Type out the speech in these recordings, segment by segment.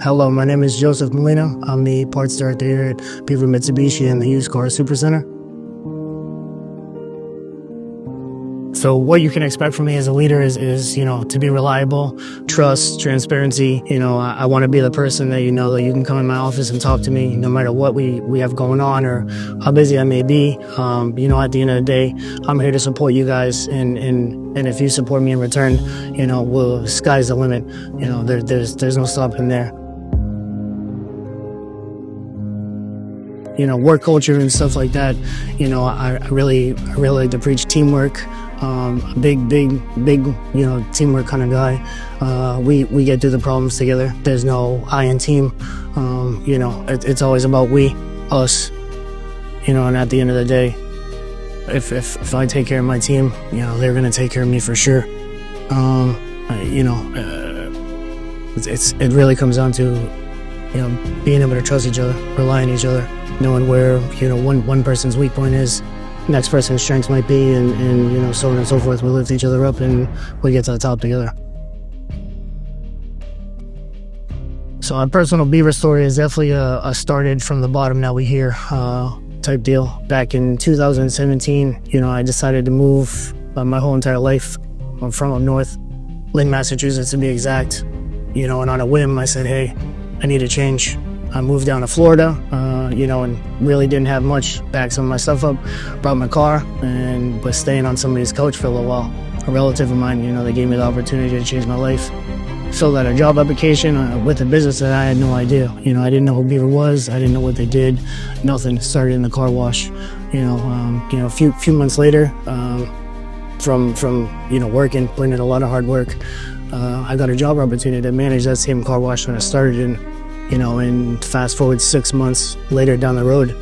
Hello, my name is Joseph Malena. I'm the parts director here at Beaver Mitsubishi in the used car supercenter. So what you can expect from me as a leader is to be reliable, trust, transparency. I want to be the person that that you can come in my office and talk to me no matter what we have going on or how busy I may be. At the end of the day, I'm here to support you guys, and if you support me in return, sky's the limit. There's no stopping there. Work culture and stuff like that. I really like to preach teamwork. Big, teamwork kind of guy. We get through the problems together. There's no I in team. It's always about we, us. And at the end of the day, if I take care of my team, they're gonna take care of me for sure. It really comes down to being able to trust each other, rely on each other, knowing where one person's weak point is, next person's strengths might be, and so on and so forth. We lift each other up and we get to the top together. So my personal Beaver story is definitely a started from the bottom, now we here type deal. Back in 2017, I decided to move my whole entire life. I'm from up north, Lynn, Massachusetts to be exact. And on a whim I said, hey, I need a change. I moved down to Florida, and really didn't have much. Packed some of my stuff up, brought my car, and was staying on somebody's couch for a little while. A relative of mine, they gave me the opportunity to change my life. Filled out a job application with a business that I had no idea. I didn't know who Beaver was. I didn't know what they did. Nothing. Started in the car wash. A few months later, from working, putting in a lot of hard work, I got a job opportunity to manage that same car wash when I started and fast forward 6 months later down the road,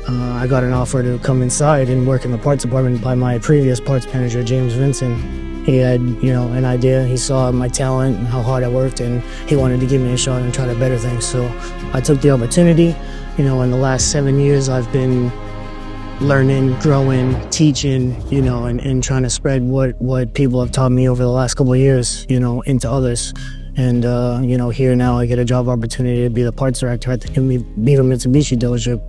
I got an offer to come inside and work in the parts department by my previous parts manager, James Vincent. He had, an idea. He saw my talent and how hard I worked, and he wanted to give me a shot and try to better things. So I took the opportunity. In the last 7 years, I've been learning, growing, teaching, and trying to spread what people have taught me over the last couple of years, into others. And, here now I get a job opportunity to be the parts director at the Beaver Mitsubishi dealership.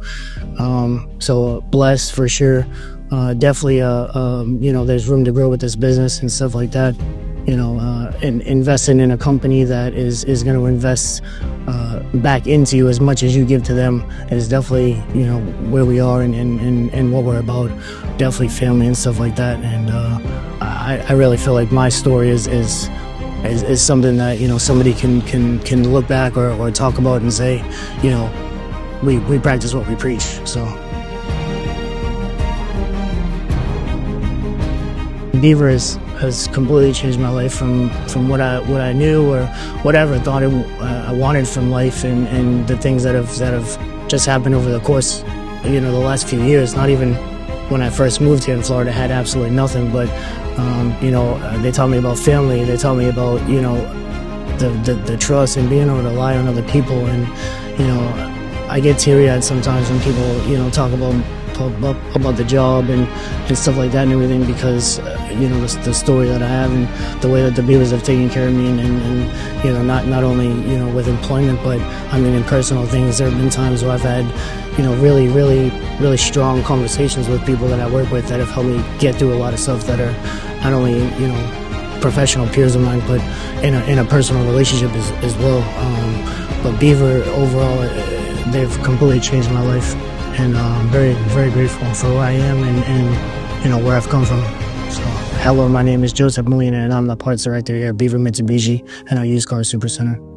So blessed for sure. Definitely, there's room to grow with this business and stuff like that. And investing in a company that is going to invest back into you as much as you give to them is definitely, where we are and what we're about. Definitely family and stuff like that. And I really feel like my story is something that somebody can look back or talk about and say, we practice what we preach. So Beaver has completely changed my life from what I knew or whatever thought I wanted from life, and the things that have just happened over the course the last few years. Not even when I first moved here in Florida, had absolutely nothing, but they taught me about family. They taught me about, the trust and being able to rely on other people. And, I get teary-eyed sometimes when people, talk about the job and stuff like that and everything, because, the story that I have and the way that the Beavers have taken care of me and not only, with employment, but I mean, in personal things. There have been times where I've had, really strong conversations with people that I work with that have helped me get through a lot of stuff that are not only, professional peers of mine, but in a personal relationship as well. But Beaver overall, they've completely changed my life, and I'm very, very grateful for who I am and where I've come from. So, hello, my name is Joseph Malena, and I'm the parts director here at Beaver Mitsubishi and our used car supercenter.